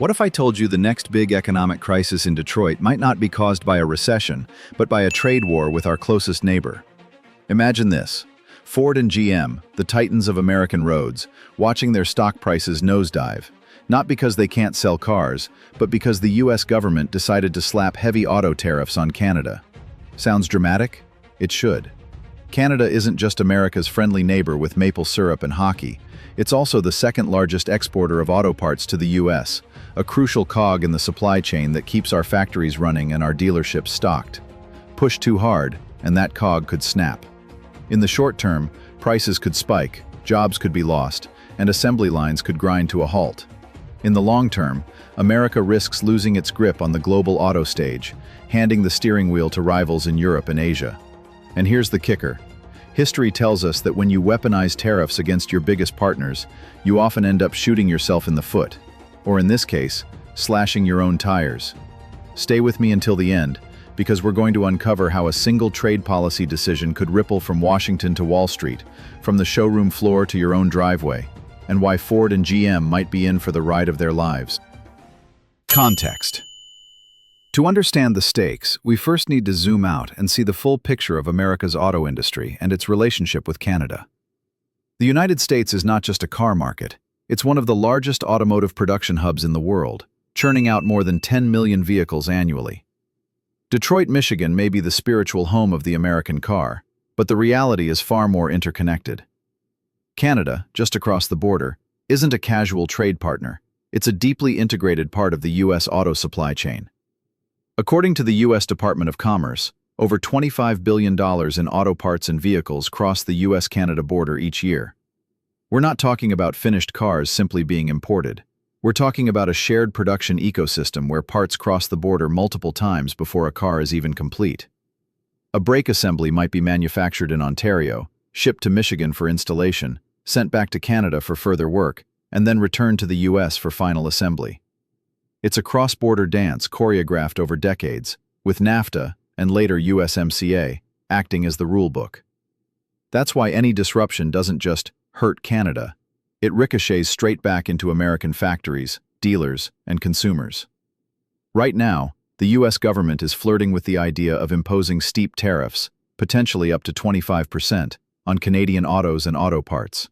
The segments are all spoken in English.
What if I told you the next big economic crisis in Detroit might not be caused by a recession, but by a trade war with our closest neighbor? Imagine this. Ford and GM, the titans of American roads, watching their stock prices nosedive, not because they can't sell cars, but because the U.S. government decided to slap heavy auto tariffs on Canada. Sounds dramatic? It should. Canada isn't just America's friendly neighbor with maple syrup and hockey. It's also the second largest exporter of auto parts to the U.S., a crucial cog in the supply chain that keeps our factories running and our dealerships stocked. Push too hard, and that cog could snap. In the short term, prices could spike, jobs could be lost, and assembly lines could grind to a halt. In the long term, America risks losing its grip on the global auto stage, handing the steering wheel to rivals in Europe and Asia. And here's the kicker. History tells us that when you weaponize tariffs against your biggest partners, you often end up shooting yourself in the foot, or in this case, slashing your own tires. Stay with me until the end, because we're going to uncover how a single trade policy decision could ripple from Washington to Wall Street, from the showroom floor to your own driveway, and why Ford and GM might be in for the ride of their lives. Context. To understand the stakes, we first need to zoom out and see the full picture of America's auto industry and its relationship with Canada. The United States is not just a car market, it's one of the largest automotive production hubs in the world, churning out more than 10 million vehicles annually. Detroit, Michigan may be the spiritual home of the American car, but the reality is far more interconnected. Canada, just across the border, isn't a casual trade partner, it's a deeply integrated part of the U.S. auto supply chain. According to the U.S. Department of Commerce, over $25 billion in auto parts and vehicles cross the U.S.-Canada border each year. We're not talking about finished cars simply being imported. We're talking about a shared production ecosystem where parts cross the border multiple times before a car is even complete. A brake assembly might be manufactured in Ontario, shipped to Michigan for installation, sent back to Canada for further work, and then returned to the U.S. for final assembly. It's a cross-border dance choreographed over decades, with NAFTA and later USMCA acting as the rulebook. That's why any disruption doesn't just hurt Canada, it ricochets straight back into American factories, dealers, and consumers. Right now, the U.S. government is flirting with the idea of imposing steep tariffs, potentially up to 25%, on Canadian autos and auto parts.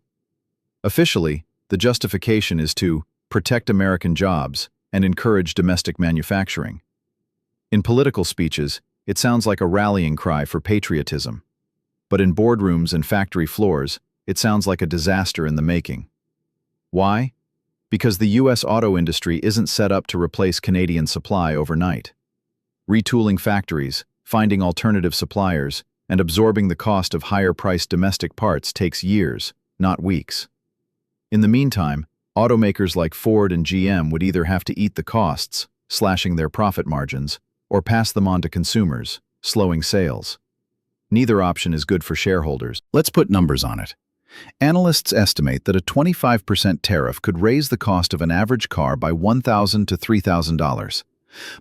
Officially, the justification is to protect American jobs and encourage domestic manufacturing. In political speeches, it sounds like a rallying cry for patriotism. But in boardrooms and factory floors, it sounds like a disaster in the making. Why? Because the U.S. auto industry isn't set up to replace Canadian supply overnight. Retooling factories, finding alternative suppliers, and absorbing the cost of higher-priced domestic parts takes years, not weeks. In the meantime, automakers like Ford and GM would either have to eat the costs, slashing their profit margins, or pass them on to consumers, slowing sales. Neither option is good for shareholders. Let's put numbers on it. Analysts estimate that a 25% tariff could raise the cost of an average car by $1,000 to $3,000.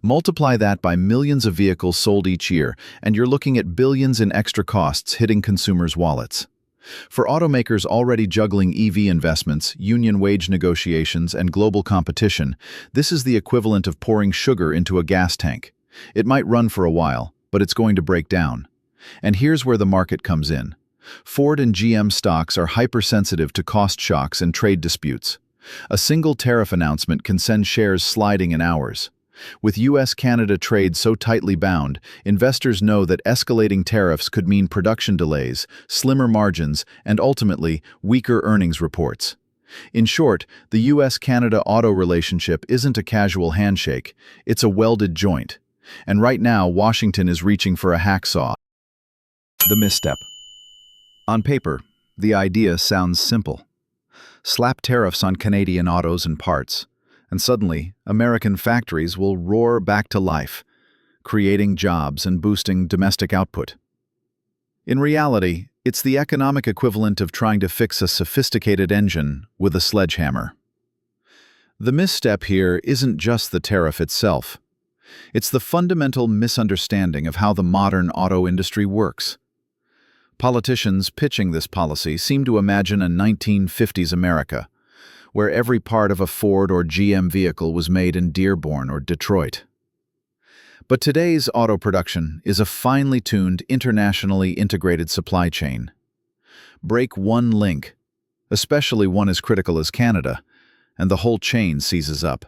Multiply that by millions of vehicles sold each year, and you're looking at billions in extra costs hitting consumers' wallets. For automakers already juggling EV investments, union wage negotiations, and global competition, this is the equivalent of pouring sugar into a gas tank. It might run for a while, but it's going to break down. And here's where the market comes in. Ford and GM stocks are hypersensitive to cost shocks and trade disputes. A single tariff announcement can send shares sliding in hours. With U.S.-Canada trade so tightly bound, investors know that escalating tariffs could mean production delays, slimmer margins, and ultimately, weaker earnings reports. In short, the U.S.-Canada auto relationship isn't a casual handshake, it's a welded joint. And right now, Washington is reaching for a hacksaw. The misstep. On paper, the idea sounds simple. Slap tariffs on Canadian autos and parts, and suddenly, American factories will roar back to life, creating jobs and boosting domestic output. In reality, it's the economic equivalent of trying to fix a sophisticated engine with a sledgehammer. The misstep here isn't just the tariff itself. It's the fundamental misunderstanding of how the modern auto industry works. Politicians pitching this policy seem to imagine a 1950s America, where every part of a Ford or GM vehicle was made in Dearborn or Detroit. But today's auto production is a finely tuned, internationally integrated supply chain. Break one link, especially one as critical as Canada, and the whole chain seizes up.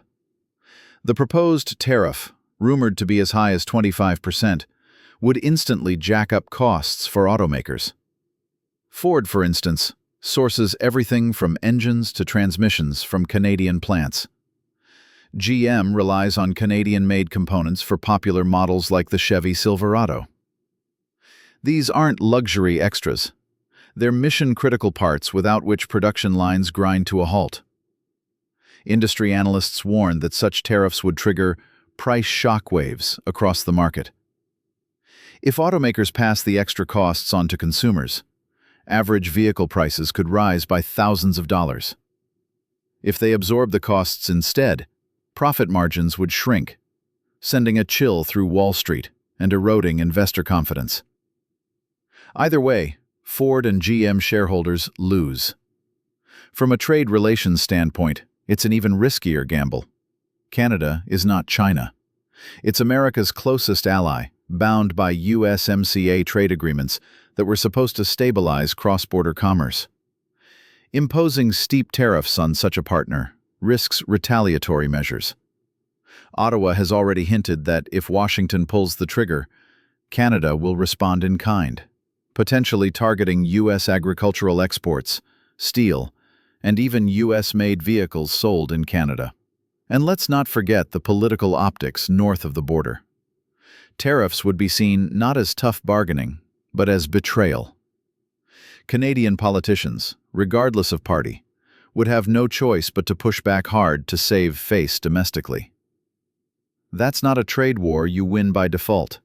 The proposed tariff, rumored to be as high as 25%, would instantly jack up costs for automakers. Ford, for instance, sources everything from engines to transmissions from Canadian plants. GM relies on Canadian-made components for popular models like the Chevy Silverado. These aren't luxury extras. They're mission-critical parts without which production lines grind to a halt. Industry analysts warn that such tariffs would trigger price shockwaves across the market. If automakers pass the extra costs on to consumers, average vehicle prices could rise by thousands of dollars. If they absorb the costs instead, profit margins would shrink, sending a chill through Wall Street and eroding investor confidence. Either way, Ford and GM shareholders lose. From a trade relations standpoint, it's an even riskier gamble. Canada is not China. It's America's closest ally, bound by USMCA trade agreements that were supposed to stabilize cross-border commerce. Imposing steep tariffs on such a partner risks retaliatory measures. Ottawa has already hinted that if Washington pulls the trigger, Canada will respond in kind, potentially targeting U.S. agricultural exports, steel, and even U.S.-made vehicles sold in Canada. And let's not forget the political optics north of the border. Tariffs would be seen not as tough bargaining, but as betrayal. Canadian politicians, regardless of party, would have no choice but to push back hard to save face domestically. That's not a trade war you win by default.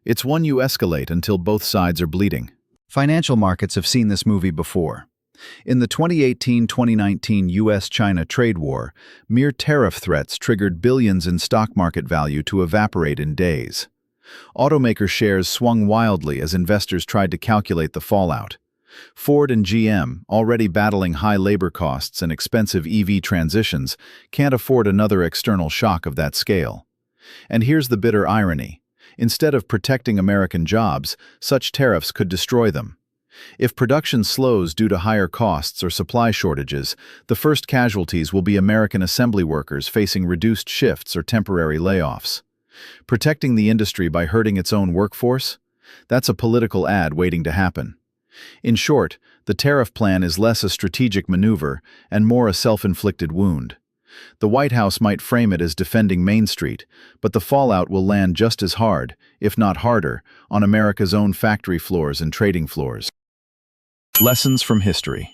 It's one you escalate until both sides are bleeding. Financial markets have seen this movie before. In the 2018-2019 U.S.-China trade war, mere tariff threats triggered billions in stock market value to evaporate in days. Automaker shares swung wildly as investors tried to calculate the fallout. Ford and GM, already battling high labor costs and expensive EV transitions, can't afford another external shock of that scale. And here's the bitter irony. Instead of protecting American jobs, such tariffs could destroy them. If production slows due to higher costs or supply shortages, the first casualties will be American assembly workers facing reduced shifts or temporary layoffs. Protecting the industry by hurting its own workforce? That's a political ad waiting to happen. In short, the tariff plan is less a strategic maneuver and more a self-inflicted wound. The White House might frame it as defending Main Street, but the fallout will land just as hard, if not harder, on America's own factory floors and trading floors. Lessons from history.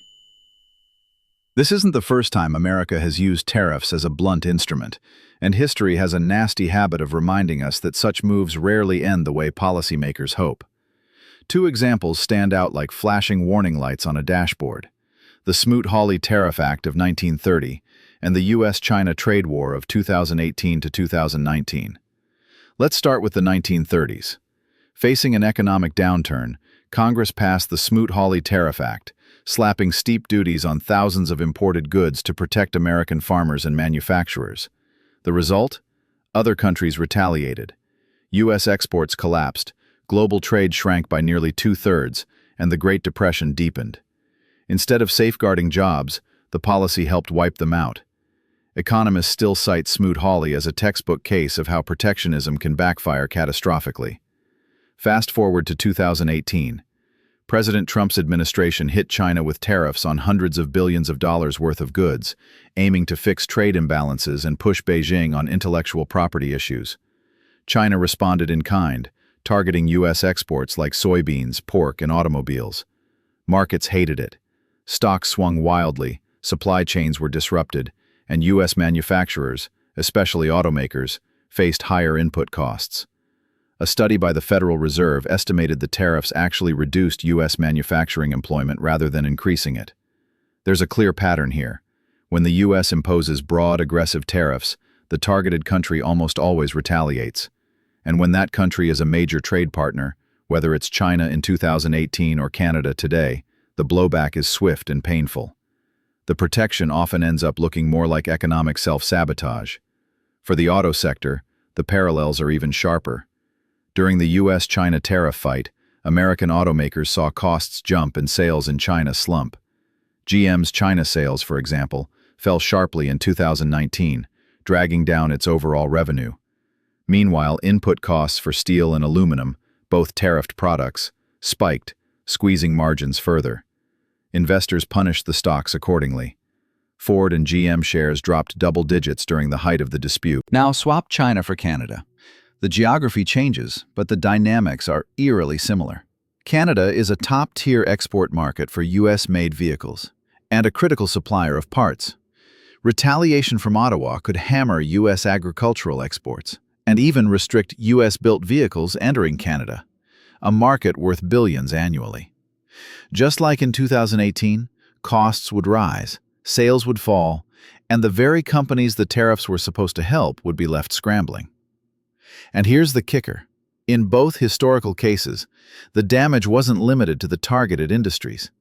This isn't the first time America has used tariffs as a blunt instrument, and history has a nasty habit of reminding us that such moves rarely end the way policymakers hope. Two examples stand out like flashing warning lights on a dashboard: the Smoot-Hawley Tariff Act of 1930 and the U.S.-China trade war of 2018 to 2019. Let's start with the 1930s. Facing an economic downturn, Congress passed the Smoot-Hawley Tariff Act, slapping steep duties on thousands of imported goods to protect American farmers and manufacturers. The result? Other countries retaliated. U.S. exports collapsed, global trade shrank by nearly 2/3, and the Great Depression deepened. Instead of safeguarding jobs, the policy helped wipe them out. Economists still cite Smoot-Hawley as a textbook case of how protectionism can backfire catastrophically. Fast forward to 2018. President Trump's administration hit China with tariffs on hundreds of billions of dollars worth of goods, aiming to fix trade imbalances and push Beijing on intellectual property issues. China responded in kind, targeting U.S. exports like soybeans, pork, and automobiles. Markets hated it. Stocks swung wildly, supply chains were disrupted, and U.S. manufacturers, especially automakers, faced higher input costs. A study by the Federal Reserve estimated the tariffs actually reduced U.S. manufacturing employment rather than increasing it. There's a clear pattern here. When the U.S. imposes broad, aggressive tariffs, the targeted country almost always retaliates. And when that country is a major trade partner, whether it's China in 2018 or Canada today, the blowback is swift and painful. The protection often ends up looking more like economic self-sabotage. For the auto sector, the parallels are even sharper. During the U.S.-China tariff fight, American automakers saw costs jump and sales in China slump. GM's China sales, for example, fell sharply in 2019, dragging down its overall revenue. Meanwhile, input costs for steel and aluminum, both tariffed products, spiked, squeezing margins further. Investors punished the stocks accordingly. Ford and GM shares dropped double digits during the height of the dispute. Now swap China for Canada. The geography changes, but the dynamics are eerily similar. Canada is a top-tier export market for U.S.-made vehicles and a critical supplier of parts. Retaliation from Ottawa could hammer U.S. agricultural exports and even restrict U.S.-built vehicles entering Canada, a market worth billions annually. Just like in 2018, costs would rise, sales would fall, and the very companies the tariffs were supposed to help would be left scrambling. And here's the kicker. In both historical cases, the damage wasn't limited to the targeted industries.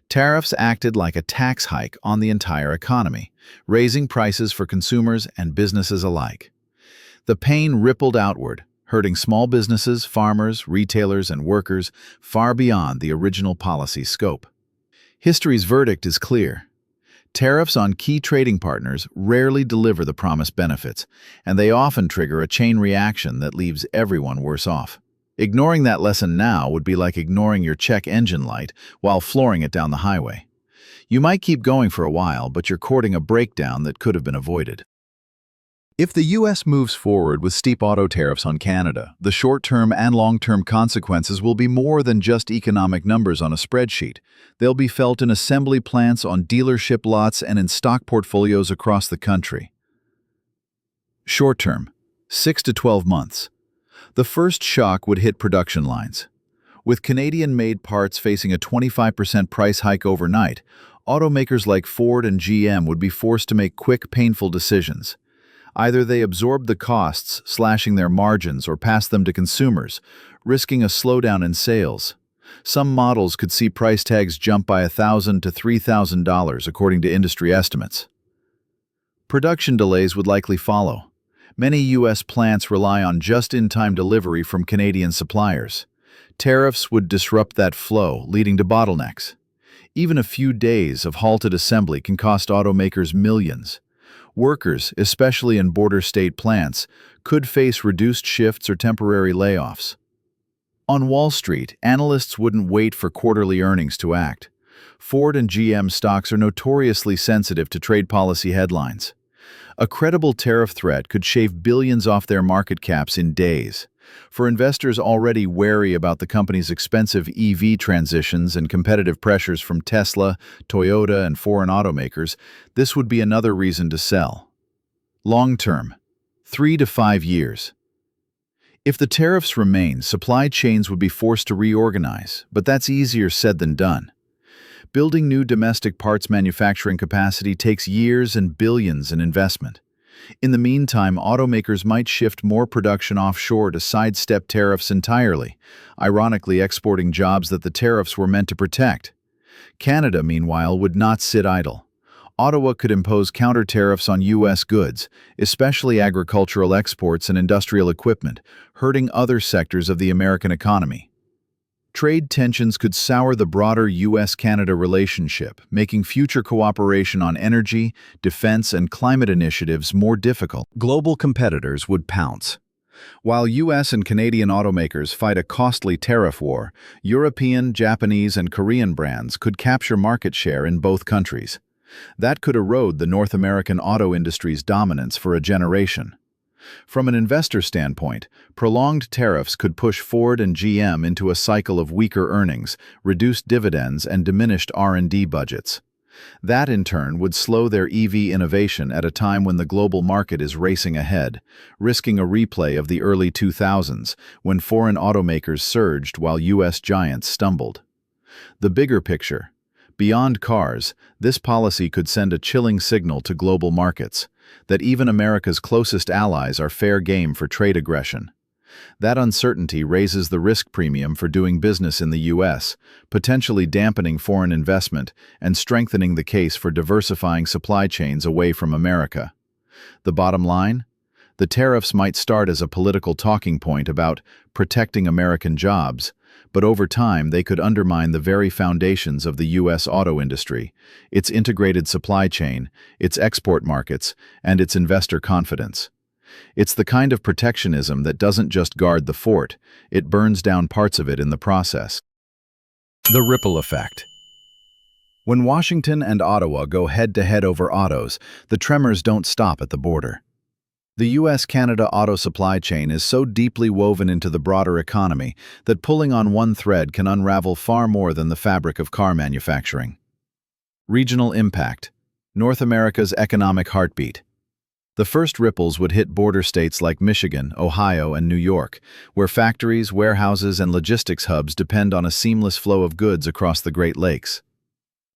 Tariffs acted like a tax hike on the entire economy, raising prices for consumers and businesses alike. The pain rippled outward, hurting small businesses, farmers, retailers, and workers far beyond the original policy scope. History's verdict is clear. Tariffs on key trading partners rarely deliver the promised benefits, and they often trigger a chain reaction that leaves everyone worse off. Ignoring that lesson now would be like ignoring your check engine light while flooring it down the highway. You might keep going for a while, but you're courting a breakdown that could have been avoided. If the U.S. moves forward with steep auto tariffs on Canada, the short-term and long-term consequences will be more than just economic numbers on a spreadsheet. They'll be felt in assembly plants, on dealership lots, and in stock portfolios across the country. Short-term, 6 to 12 months. The first shock would hit production lines. With Canadian-made parts facing a 25% price hike overnight, automakers like Ford and GM would be forced to make quick, painful decisions. Either they absorb the costs, slashing their margins, or pass them to consumers, risking a slowdown in sales. Some models could see price tags jump by $1,000 to $3,000, according to industry estimates. Production delays would likely follow. Many U.S. plants rely on just-in-time delivery from Canadian suppliers. Tariffs would disrupt that flow, leading to bottlenecks. Even a few days of halted assembly can cost automakers millions. Workers, especially in border state plants, could face reduced shifts or temporary layoffs. On Wall Street, analysts wouldn't wait for quarterly earnings to act. Ford and GM stocks are notoriously sensitive to trade policy headlines. A credible tariff threat could shave billions off their market caps in days. For investors already wary about the company's expensive EV transitions and competitive pressures from Tesla, Toyota, and foreign automakers, this would be another reason to sell. Long-term, 3 to 5 years. If the tariffs remain, supply chains would be forced to reorganize, but that's easier said than done. Building new domestic parts manufacturing capacity takes years and billions in investment. In the meantime, automakers might shift more production offshore to sidestep tariffs entirely, ironically exporting jobs that the tariffs were meant to protect. Canada, meanwhile, would not sit idle. Ottawa could impose counter-tariffs on U.S. goods, especially agricultural exports and industrial equipment, hurting other sectors of the American economy. Trade tensions could sour the broader U.S.-Canada relationship, making future cooperation on energy, defense, and climate initiatives more difficult. Global competitors would pounce. While U.S. and Canadian automakers fight a costly tariff war, European, Japanese, and Korean brands could capture market share in both countries. That could erode the North American auto industry's dominance for a generation. From an investor standpoint, prolonged tariffs could push Ford and GM into a cycle of weaker earnings, reduced dividends, and diminished R&D budgets. That, in turn, would slow their EV innovation at a time when the global market is racing ahead, risking a replay of the early 2000s, when foreign automakers surged while U.S. giants stumbled. The bigger picture. Beyond cars, this policy could send a chilling signal to global markets that even America's closest allies are fair game for trade aggression. That uncertainty raises the risk premium for doing business in the U.S., potentially dampening foreign investment and strengthening the case for diversifying supply chains away from America. The bottom line? The tariffs might start as a political talking point about protecting American jobs, but over time they could undermine the very foundations of the U.S. auto industry, its integrated supply chain, its export markets, and its investor confidence. It's the kind of protectionism that doesn't just guard the fort, it burns down parts of it in the process. The ripple effect. When Washington and Ottawa go head-to-head over autos, the tremors don't stop at the border. The U.S.-Canada auto supply chain is so deeply woven into the broader economy that pulling on one thread can unravel far more than the fabric of car manufacturing. Regional impact. North America's economic heartbeat. The first ripples would hit border states like Michigan, Ohio, and New York, where factories, warehouses, and logistics hubs depend on a seamless flow of goods across the Great Lakes.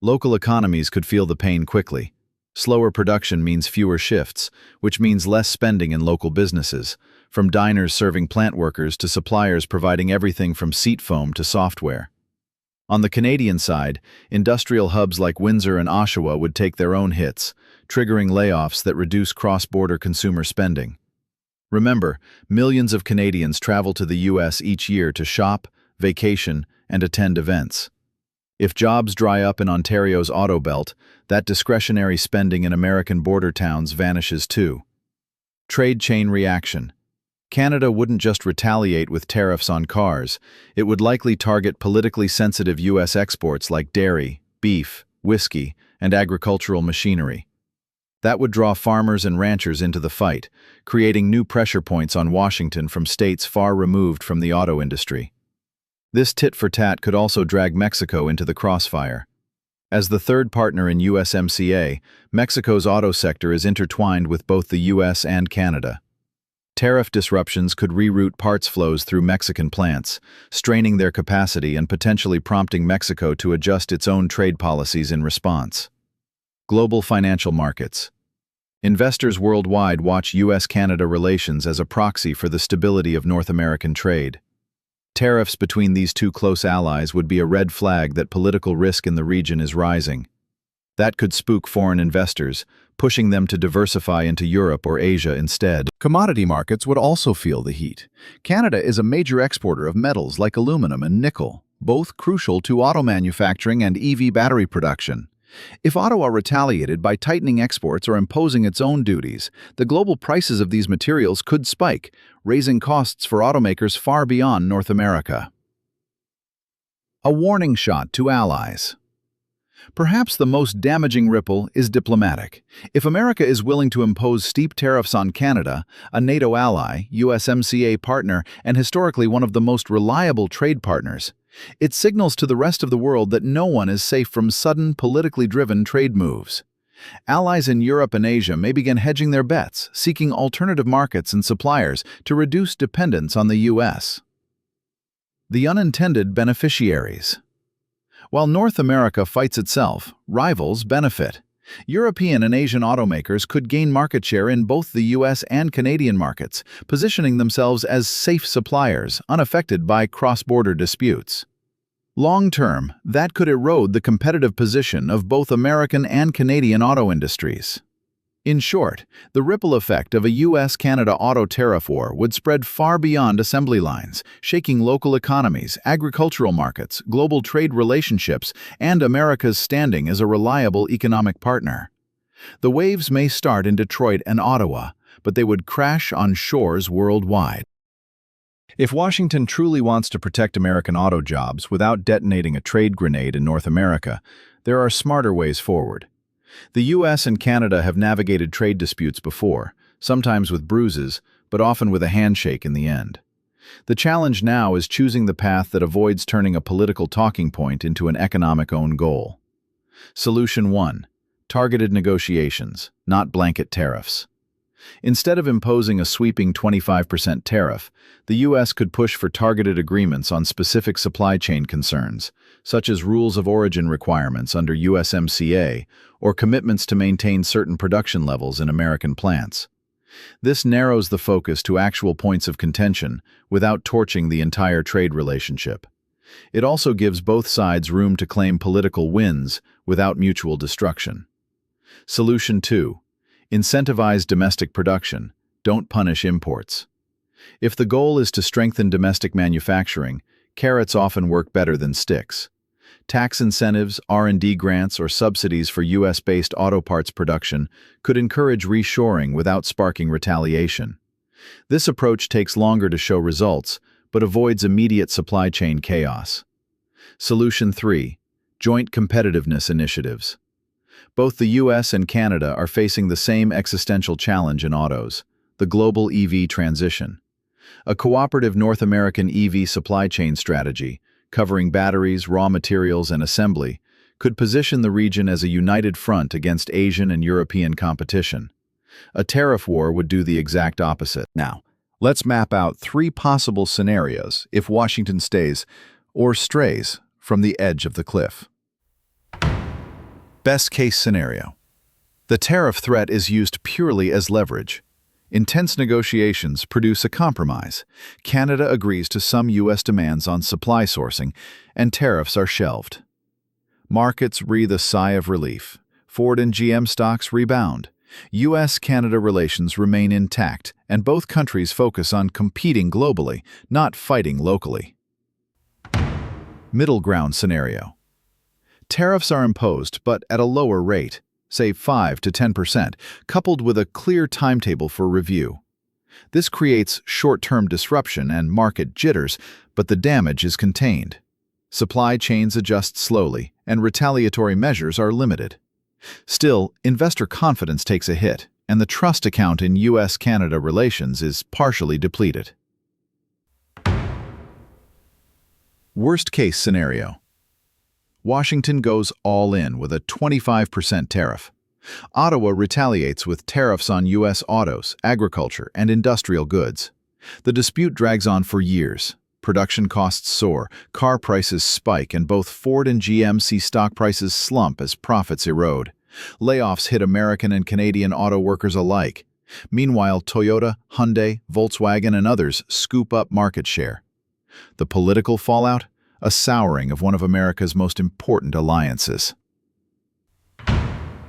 Local economies could feel the pain quickly. Slower production means fewer shifts, which means less spending in local businesses, from diners serving plant workers to suppliers providing everything from seat foam to software. On the Canadian side, industrial hubs like Windsor and Oshawa would take their own hits, triggering layoffs that reduce cross-border consumer spending. Remember, millions of Canadians travel to the U.S. each year to shop, vacation, and attend events. If jobs dry up in Ontario's auto belt, that discretionary spending in American border towns vanishes too. Trade chain reaction. Canada wouldn't just retaliate with tariffs on cars, it would likely target politically sensitive U.S. exports like dairy, beef, whiskey, and agricultural machinery. That would draw farmers and ranchers into the fight, creating new pressure points on Washington from states far removed from the auto industry. This tit-for-tat could also drag Mexico into the crossfire. As the third partner in USMCA, Mexico's auto sector is intertwined with both the U.S. and Canada. Tariff disruptions could reroute parts flows through Mexican plants, straining their capacity and potentially prompting Mexico to adjust its own trade policies in response. Global financial markets. Investors worldwide watch U.S.-Canada relations as a proxy for the stability of North American trade. Tariffs between these two close allies would be a red flag that political risk in the region is rising. That could spook foreign investors, pushing them to diversify into Europe or Asia instead. Commodity markets would also feel the heat. Canada is a major exporter of metals like aluminum and nickel, both crucial to auto manufacturing and EV battery production. If Ottawa retaliated by tightening exports or imposing its own duties, the global prices of these materials could spike, raising costs for automakers far beyond North America. A warning shot to allies. Perhaps the most damaging ripple is diplomatic. If America is willing to impose steep tariffs on Canada, a NATO ally, USMCA partner, and historically one of the most reliable trade partners, it signals to the rest of the world that no one is safe from sudden, politically driven trade moves. Allies in Europe and Asia may begin hedging their bets, seeking alternative markets and suppliers to reduce dependence on the U.S. The unintended beneficiaries. While North America fights itself, rivals benefit. European and Asian automakers could gain market share in both the U.S. and Canadian markets, positioning themselves as safe suppliers, unaffected by cross-border disputes. Long-term, that could erode the competitive position of both American and Canadian auto industries. In short, the ripple effect of a U.S.-Canada auto tariff war would spread far beyond assembly lines, shaking local economies, agricultural markets, global trade relationships, and America's standing as a reliable economic partner. The waves may start in Detroit and Ottawa, but they would crash on shores worldwide. If Washington truly wants to protect American auto jobs without detonating a trade grenade in North America, there are smarter ways forward. The U.S. and Canada have navigated trade disputes before, sometimes with bruises, but often with a handshake in the end. The challenge now is choosing the path that avoids turning a political talking point into an economic own goal. Solution 1. Targeted negotiations, not blanket tariffs. Instead of imposing a sweeping 25% tariff, the U.S. could push for targeted agreements on specific supply chain concerns, such as rules of origin requirements under USMCA or commitments to maintain certain production levels in American plants. This narrows the focus to actual points of contention without torching the entire trade relationship. It also gives both sides room to claim political wins without mutual destruction. Solution 2. Incentivize domestic production. Don't punish imports. If the goal is to strengthen domestic manufacturing, carrots often work better than sticks. Tax incentives, R&D grants, or subsidies for U.S.-based auto parts production could encourage reshoring without sparking retaliation. This approach takes longer to show results, but avoids immediate supply chain chaos. Solution 3. Joint competitiveness initiatives. Both the U.S. and Canada are facing the same existential challenge in autos, the global EV transition. A cooperative North American EV supply chain strategy, covering batteries, raw materials, and assembly, could position the region as a united front against Asian and European competition. A tariff war would do the exact opposite. Now, let's map out 3 possible scenarios if Washington stays or strays from the edge of the cliff. Best case scenario. The tariff threat is used purely as leverage. Intense negotiations produce a compromise. Canada agrees to some U.S. demands on supply sourcing, and tariffs are shelved. Markets breathe a sigh of relief. Ford and GM stocks rebound. U.S.-Canada relations remain intact, and both countries focus on competing globally, not fighting locally. Middle ground scenario. Tariffs are imposed, but at a lower rate, say 5 to 10%, coupled with a clear timetable for review. This creates short-term disruption and market jitters, but the damage is contained. Supply chains adjust slowly, and retaliatory measures are limited. Still, investor confidence takes a hit, and the trust account in U.S.-Canada relations is partially depleted. Worst-case scenario. Washington goes all in with a 25% tariff. Ottawa retaliates with tariffs on U.S. autos, agriculture, and industrial goods. The dispute drags on for years. Production costs soar, car prices spike, and both Ford and GM see stock prices slump as profits erode. Layoffs hit American and Canadian auto workers alike. Meanwhile, Toyota, Hyundai, Volkswagen, and others scoop up market share. The political fallout? A souring of one of America's most important alliances.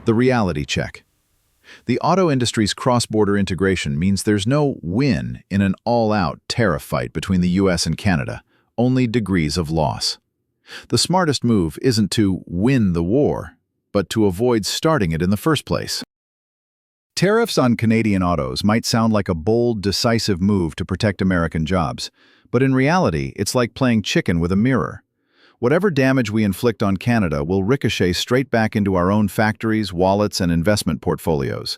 The reality check. The auto industry's cross-border integration means there's no win in an all-out tariff fight between the U.S. and Canada, only degrees of loss. The smartest move isn't to win the war, but to avoid starting it in the first place. Tariffs on Canadian autos might sound like a bold, decisive move to protect American jobs, but in reality, it's like playing chicken with a mirror. Whatever damage we inflict on Canada will ricochet straight back into our own factories, wallets, and investment portfolios.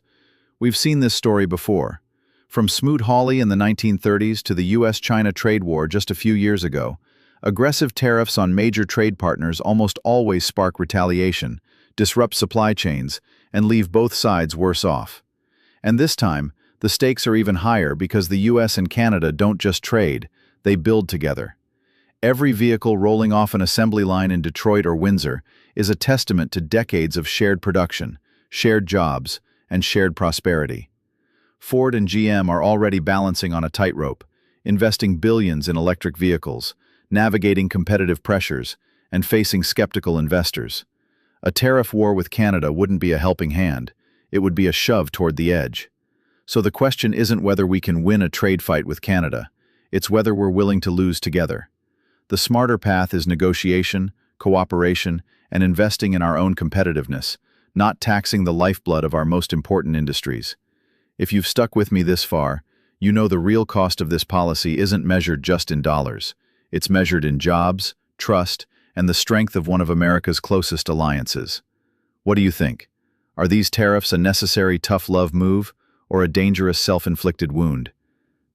We've seen this story before. From Smoot-Hawley in the 1930s to the U.S.-China trade war just a few years ago, aggressive tariffs on major trade partners almost always spark retaliation, disrupt supply chains, and leave both sides worse off. And this time, the stakes are even higher because the U.S. and Canada don't just trade, they build together. Every vehicle rolling off an assembly line in Detroit or Windsor is a testament to decades of shared production, shared jobs, and shared prosperity. Ford and GM are already balancing on a tightrope, investing billions in electric vehicles, navigating competitive pressures, and facing skeptical investors. A tariff war with Canada wouldn't be a helping hand, it would be a shove toward the edge. So the question isn't whether we can win a trade fight with Canada, it's whether we're willing to lose together. The smarter path is negotiation, cooperation, and investing in our own competitiveness, not taxing the lifeblood of our most important industries. If you've stuck with me this far, you know the real cost of this policy isn't measured just in dollars. It's measured in jobs, trust, and the strength of one of America's closest alliances. What do you think? Are these tariffs a necessary tough love move or a dangerous self-inflicted wound?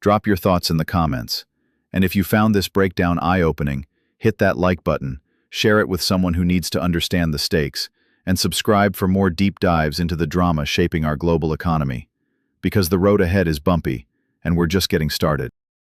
Drop your thoughts in the comments. And if you found this breakdown eye-opening, hit that like button, share it with someone who needs to understand the stakes, and subscribe for more deep dives into the drama shaping our global economy. Because the road ahead is bumpy, and we're just getting started.